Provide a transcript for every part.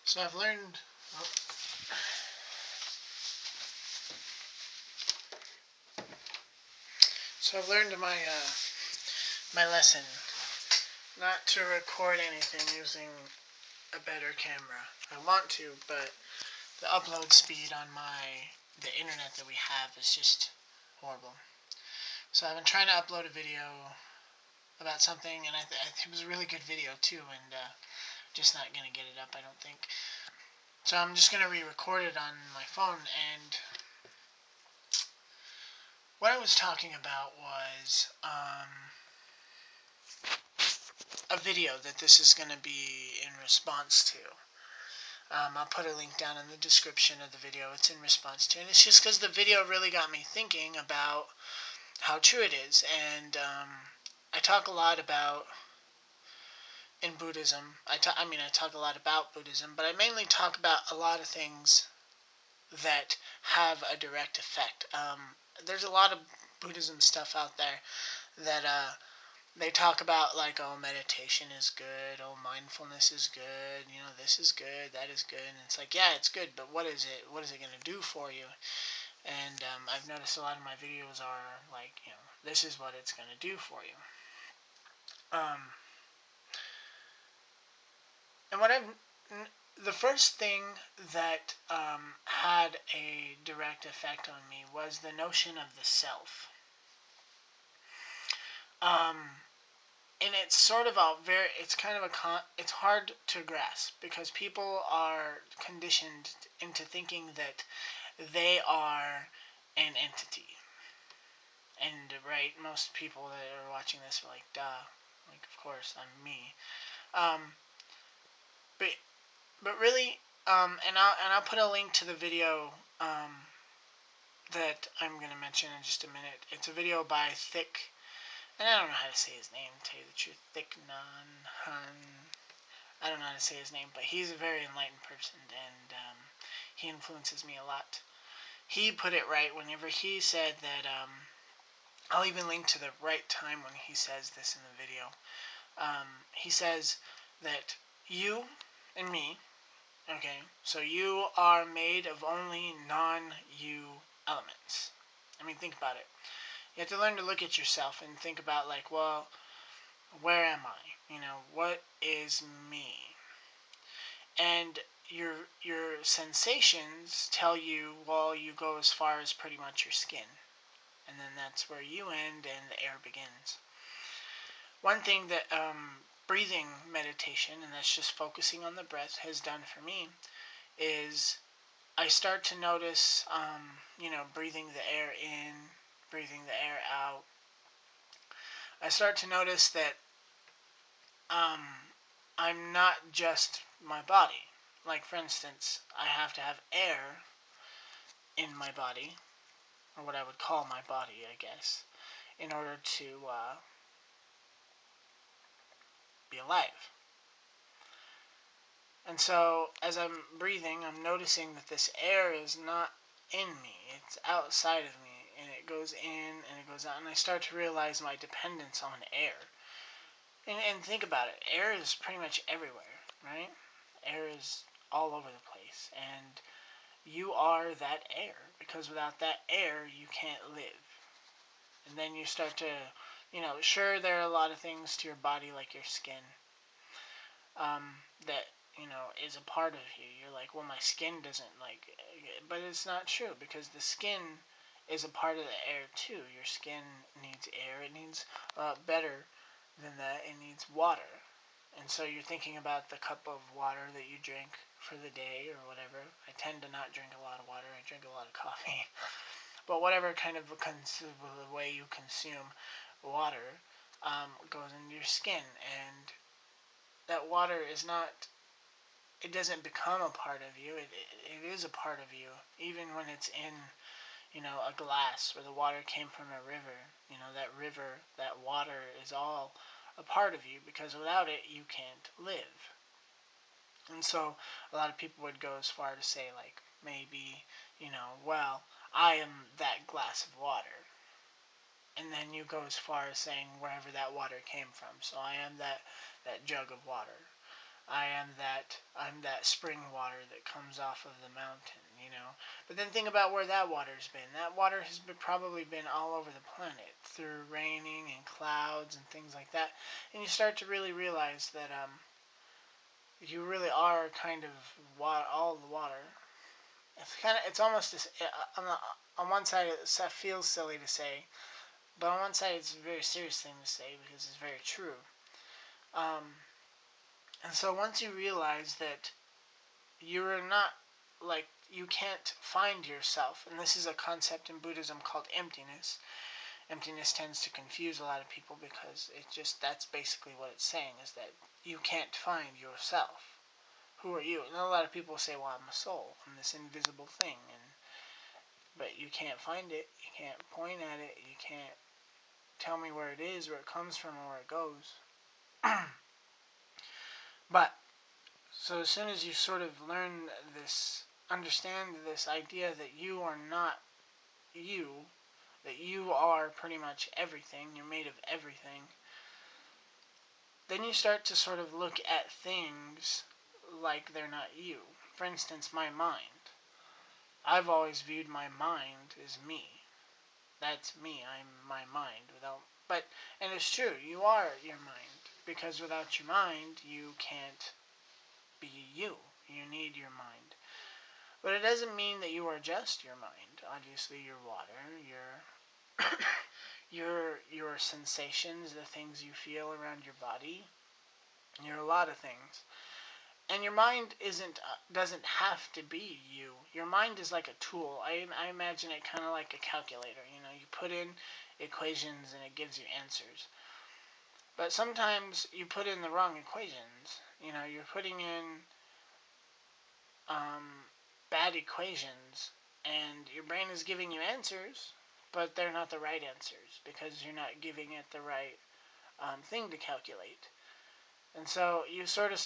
So I've learned. Oh, so I've learned my lesson not to record anything using a better camera. I want to, but the upload speed on the internet that we have is just horrible. So I've been trying to upload a video about something, and it was a really good video too, and just not gonna get it up, I don't think. So I'm just gonna re-record it on my phone, and what I was talking about was a video that this is going to be in response to. I'll put a link down in the description of the video it's in response to, and it's just because the video really got me thinking about how true it is. And I talk a lot about, in Buddhism, I talk a lot about Buddhism, but I mainly talk about a lot of things that have a direct effect. There's a lot of Buddhism stuff out there that they talk about, like, oh, meditation is good, oh, mindfulness is good, you know, this is good, that is good, and it's like, yeah, it's good, but what is it going to do for you? And I've noticed a lot of my videos are like, you know, this is what it's going to do for you. And the first thing that had a direct effect on me was the notion of the self. And it's sort of it's hard to grasp because people are conditioned into thinking that they are an entity. And, right, most people that are watching this are like, duh, like, of course, I'm me. But really, and I'll put a link to the video that I'm going to mention in just a minute. It's a video by Thich, and I don't know how to say his name, to tell you the truth. Thich Nhat Hanh. I don't know how to say his name, but he's a very enlightened person, and he influences me a lot. He put it right whenever he said that, I'll even link to the right time when he says this in the video. He says that you and me, okay, so you are made of only non-you elements. I mean, think about it. You have to learn to look at yourself and think about, like, well, where am I? You know, what is me? And your sensations tell you, well, you go as far as pretty much your skin. And then that's where you end and the air begins. One thing that breathing meditation, and that's just focusing on the breath, has done for me is I start to notice, breathing the air in, breathing the air out. I start to notice that I'm not just my body. Like, for instance, I have to have air in my body, or what I would call my body, I guess, in order to be alive. And so, as I'm breathing, I'm noticing that this air is not in me. It's outside of me, and it goes in and it goes out, and I start to realize my dependence on air. And think about it. Air is pretty much everywhere, right? Air is all over the place, and you are that air, because without that air, you can't live. And then you start to, sure, there are a lot of things to your body, like your skin, that, is a part of you. You're like, well, my skin doesn't, like, but it's not true, because the skin is a part of the air, too. Your skin needs air. It needs better than that. It needs water. And so you're thinking about the cup of water that you drink for the day or whatever. I tend to not drink a lot of water. I drink a lot of coffee. But whatever kind of the way you consume water goes into your skin. And that water is not, it doesn't become a part of you. It is a part of you, even when it's in, a glass where the water came from a river. That river, that water is all a part of you, because without it, you can't live. And so a lot of people would go as far to say, like, maybe, well, I am that glass of water. And then you go as far as saying wherever that water came from. So I am that jug of water. I'm that spring water that comes off of the mountain, you know. But then think about where that water's been. That water has probably been all over the planet through raining and clouds and things like that. And you start to really realize that you really are kind of all the water. It's almost on one side it feels silly to say, but on one side it's a very serious thing to say because it's very true. And so once you realize that you're not, like, you can't find yourself, and this is a concept in Buddhism called emptiness. Emptiness tends to confuse a lot of people because that's basically what it's saying, is that you can't find yourself. Who are you? And a lot of people say, well, I'm a soul, I'm this invisible thing, but you can't find it, you can't point at it, you can't tell me where it is, where it comes from, or where it goes. But so as soon as you sort of learn this, understand this idea that you are not you, that you are pretty much everything, you're made of everything, then you start to sort of look at things like they're not you. For instance, my mind. I've always viewed my mind as me. That's me. I'm my mind. And it's true, you are your mind. Because without your mind, you can't be you. You need your mind. But it doesn't mean that you are just your mind. Obviously, your water, your sensations, the things you feel around your body, you're a lot of things. And your mind doesn't have to be you. Your mind is like a tool. I imagine it kind of like a calculator. You know, you put in equations and it gives you answers. But sometimes you put in the wrong equations. You know, you're putting in bad equations, and your brain is giving you answers, but they're not the right answers because you're not giving it the right thing to calculate. And so you sort of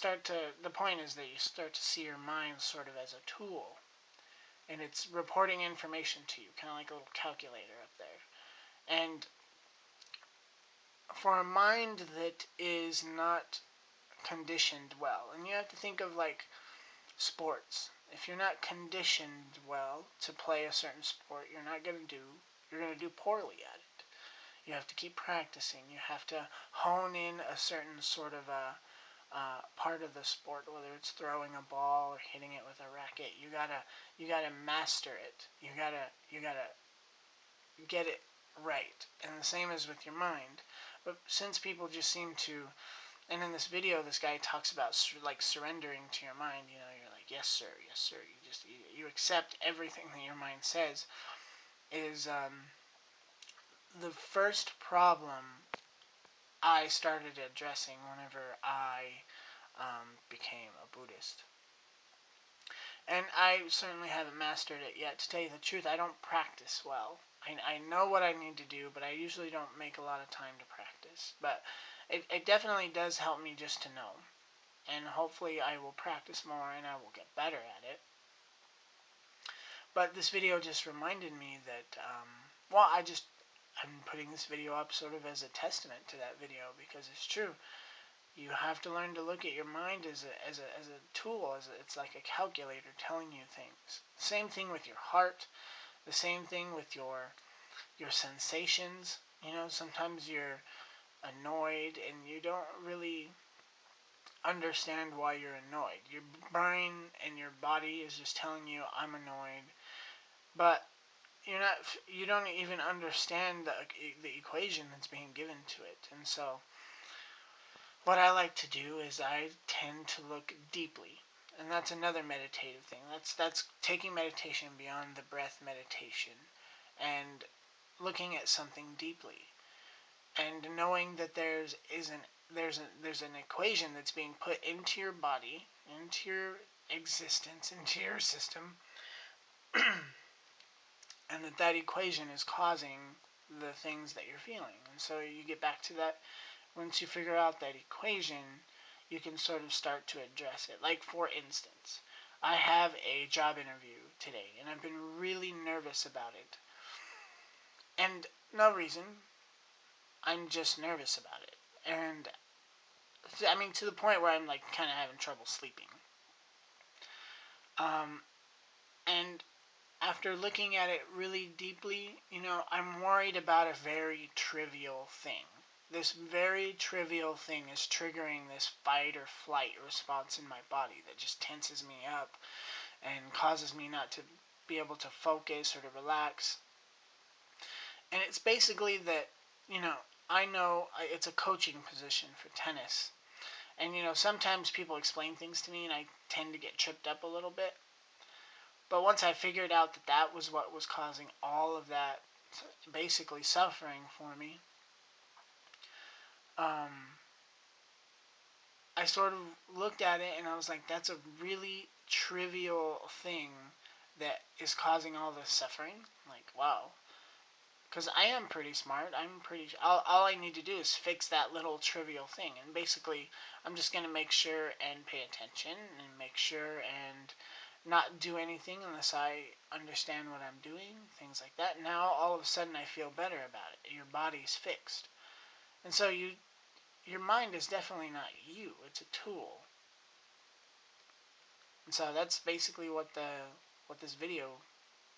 the point is that you start to see your mind sort of as a tool, and it's reporting information to you, kind of like a little calculator up there. And for a mind that is not conditioned well, and you have to think of like sports. If you're not conditioned well to play a certain sport, you're going to do poorly at it. You have to keep practicing. You have to hone in a certain sort of part of the sport, whether it's throwing a ball or hitting it with a racket. You gotta master it. You gotta get it right. And the same is with your mind. But since people just seem to, and in this video, this guy talks about like surrendering to your mind. You know, you're like, yes sir, yes sir. You accept everything that your mind says. Is the first problem I started addressing whenever I became a Buddhist. And I certainly haven't mastered it yet. To tell you the truth, I don't practice well. I know what I need to do, but I usually don't make a lot of time to practice. But it definitely does help me just to know. And hopefully I will practice more and I will get better at it. But this video just reminded me that, I'm putting this video up sort of as a testament to that video, because it's true. You have to learn to look at your mind as a tool, it's like a calculator telling you things. Same thing with your heart, the same thing with your sensations. You know, sometimes you're annoyed and you don't really understand why you're annoyed. Your brain and your body is just telling you, I'm annoyed, but you don't even understand the equation that's being given to it. And so what I like to do is I tend to look deeply, and that's another meditative thing. That's taking meditation beyond the breath meditation and looking at something deeply, and knowing that there's an equation that's being put into your body, into your existence, into your system, and that equation is causing the things that you're feeling. And so you get back to that. Once you figure out that equation, you can sort of start to address it. Like, for instance, I have a job interview today, and I've been really nervous about it. And no reason. I'm just nervous about it. And I mean, to the point where I'm like kind of having trouble sleeping. And after looking at it really deeply, I'm worried about a very trivial thing. This very trivial thing is triggering this fight or flight response in my body that just tenses me up and causes me not to be able to focus or to relax. And it's basically that, I know it's a coaching position for tennis. And, sometimes people explain things to me and I tend to get tripped up a little bit. But once I figured out that that was what was causing all of that basically suffering for me, I sort of looked at it and I was like, that's a really trivial thing that is causing all this suffering. Like, wow. Because I am pretty smart. All I need to do is fix that little trivial thing. And basically, I'm just going to make sure and pay attention and make sure and not do anything unless I understand what I'm doing, things like that. Now, all of a sudden, I feel better about it. Your body's fixed. And so your mind is definitely not you. It's a tool. And so that's basically what the video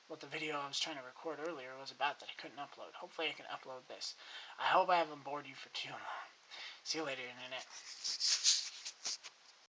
I was trying to record earlier was about that I couldn't upload. Hopefully I can upload this. I hope I haven't bored you for too long. See you later, Internet.